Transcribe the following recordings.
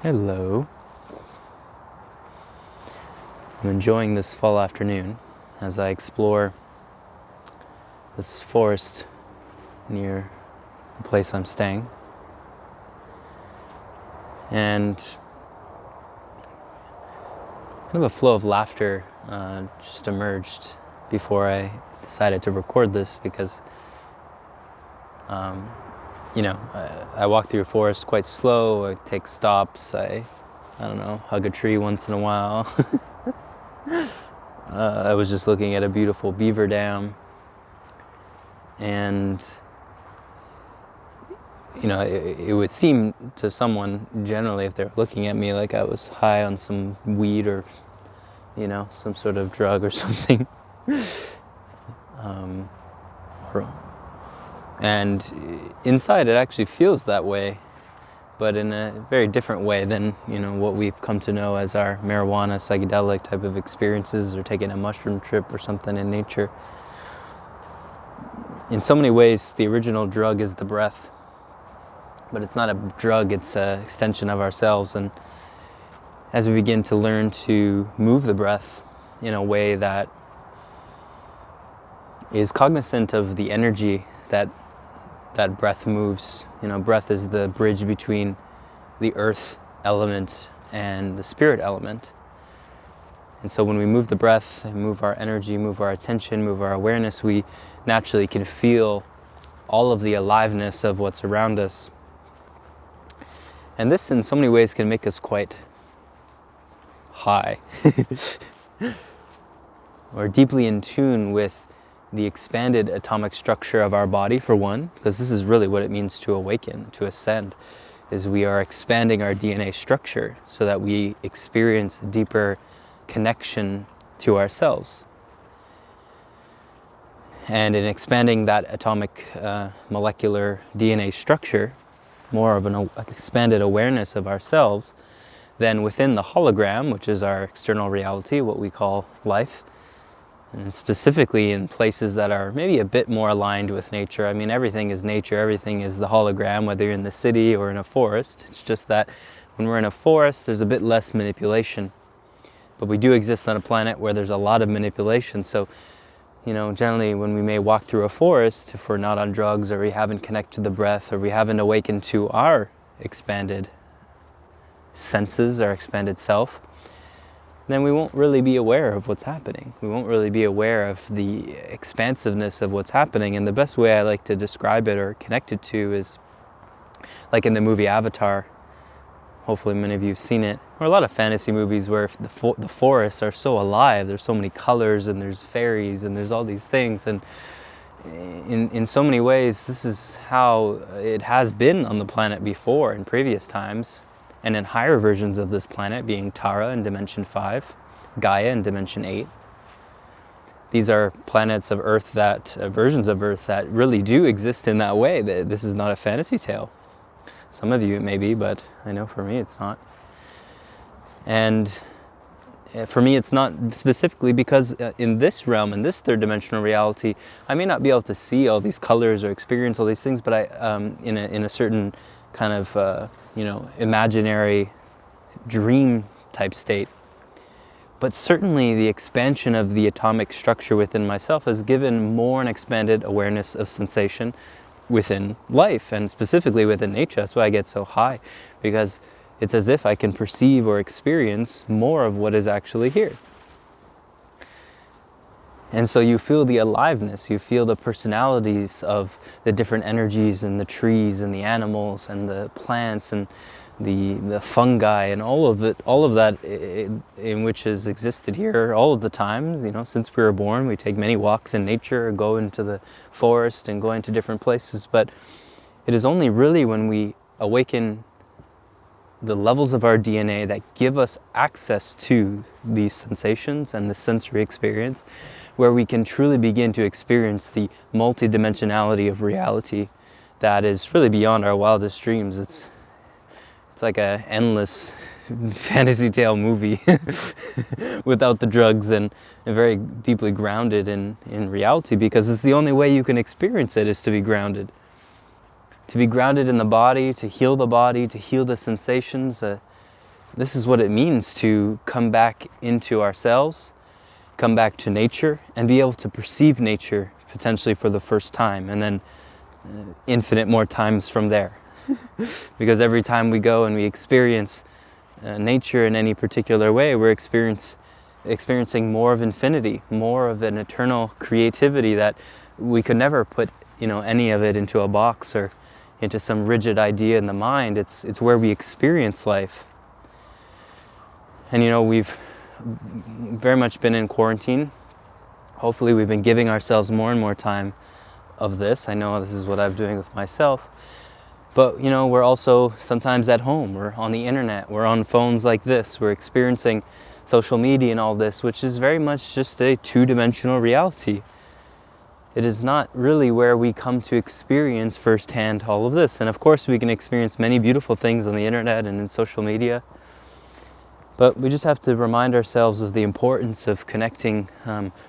Hello. I'm enjoying this fall afternoon as I explore this forest near the place I'm staying. And kind of a flow of laughter just emerged before I decided to record this because I walk through a forest quite slow. I take stops. I don't know, hug a tree once in a while. I was just looking at a beautiful beaver dam, and it would seem to someone generally, if they're looking at me, like I was high on some weed or some sort of drug or something. And inside it actually feels that way, but in a very different way than what we've come to know as our marijuana psychedelic type of experiences, or taking a mushroom trip or something in nature. In so many ways, the original drug is the breath, but it's not a drug, it's an extension of ourselves. And as we begin to learn to move the breath in a way that is cognizant of the energy that breath moves. Breath is the bridge between the earth element and the spirit element. And so when we move the breath, and move our energy, move our attention, move our awareness, we naturally can feel all of the aliveness of what's around us. And this in so many ways can make us quite high or deeply in tune with the expanded atomic structure of our body, for one, because this is really what it means to awaken, to ascend, is we are expanding our DNA structure so that we experience a deeper connection to ourselves. And in expanding that atomic molecular DNA structure, more of an expanded awareness of ourselves, then within the hologram, which is our external reality, what we call life, and specifically in places that are maybe a bit more aligned with nature. I mean, everything is nature, everything is the hologram, whether you're in the city or in a forest. It's just that when we're in a forest, there's a bit less manipulation. But we do exist on a planet where there's a lot of manipulation. So, generally when we may walk through a forest, if we're not on drugs, or we haven't connected to the breath, or we haven't awakened to our expanded senses, our expanded self, then we won't really be aware of what's happening. We won't really be aware of the expansiveness of what's happening. And the best way I like to describe it or connect it to is like in the movie Avatar. Hopefully many of you have seen it. Or a lot of fantasy movies where the forests are so alive. There's so many colors, and there's fairies, and there's all these things. And in so many ways, this is how it has been on the planet before in previous times. And in higher versions of this planet, being Tara in Dimension 5, Gaia in Dimension 8. These are planets of Earth versions of Earth that really do exist in that way. This is not a fantasy tale. Some of you it may be, but I know for me it's not. And for me it's not specifically because in this realm, in this third dimensional reality, I may not be able to see all these colors or experience all these things, but I, in a certain kind of imaginary dream type state. But certainly the expansion of the atomic structure within myself has given more an expanded awareness of sensation within life, and specifically within nature. That's why I get so high, because it's as if I can perceive or experience more of what is actually here. And so you feel the aliveness, you feel the personalities of the different energies and the trees and the animals and the plants and the fungi and all of that in which has existed here all of the times. Since we were born, we take many walks in nature, go into the forest and go into different places. But it is only really when we awaken the levels of our DNA that give us access to these sensations and the sensory experience, where we can truly begin to experience the multidimensionality of reality that is really beyond our wildest dreams. It's like an endless fantasy tale movie without the drugs, and very deeply grounded in reality, because it's the only way you can experience it, is to be grounded. To be grounded in the body, to heal the sensations, this is what it means to come back into ourselves, come back to nature, and be able to perceive nature potentially for the first time, and then infinite more times from there. Because every time we go and we experience nature in any particular way, we're experiencing more of infinity, more of an eternal creativity that we could never put, any of it into a box or into some rigid idea in the mind. It's where we experience life. And we've very much been in quarantine. Hopefully we've been giving ourselves more and more time of this. I know this is what I'm doing with myself. But we're also sometimes at home, we're on the internet, we're on phones like this, we're experiencing social media and all this, which is very much just a two-dimensional reality. It is not really where we come to experience firsthand all of this. And of course we can experience many beautiful things on the internet and in social media, but we just have to remind ourselves of the importance of connecting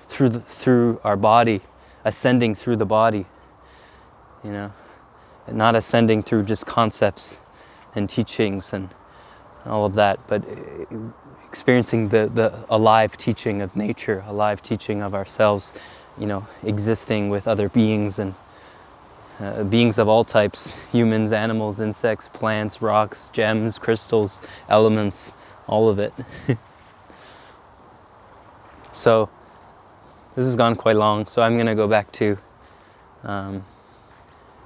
through our body, ascending through the body, not ascending through just concepts and teachings and all of that, but experiencing the alive teaching of nature, alive teaching of ourselves, existing with other beings and beings of all types, humans, animals, insects, plants, rocks, gems, crystals, elements, all of it. So this has gone quite long, so I'm going to go back to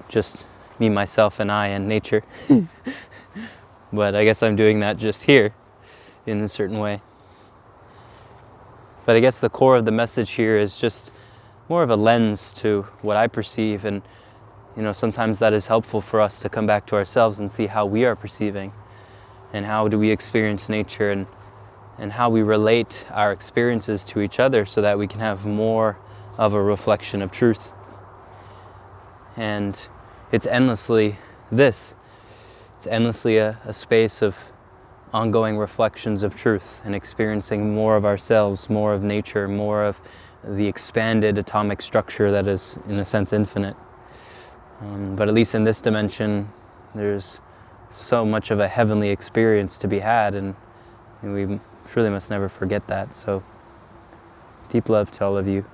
just me, myself, and I, and nature. But I guess I'm doing that just here in a certain way. But I guess the core of the message here is just more of a lens to what I perceive, and sometimes that is helpful for us to come back to ourselves and see how we are perceiving, and how do we experience nature, and how we relate our experiences to each other so that we can have more of a reflection of truth. And it's endlessly this. It's endlessly a space of ongoing reflections of truth and experiencing more of ourselves, more of nature, more of the expanded atomic structure that is, in a sense, infinite. But at least in this dimension, there's so much of a heavenly experience to be had, and we truly must never forget that. So, deep love to all of you.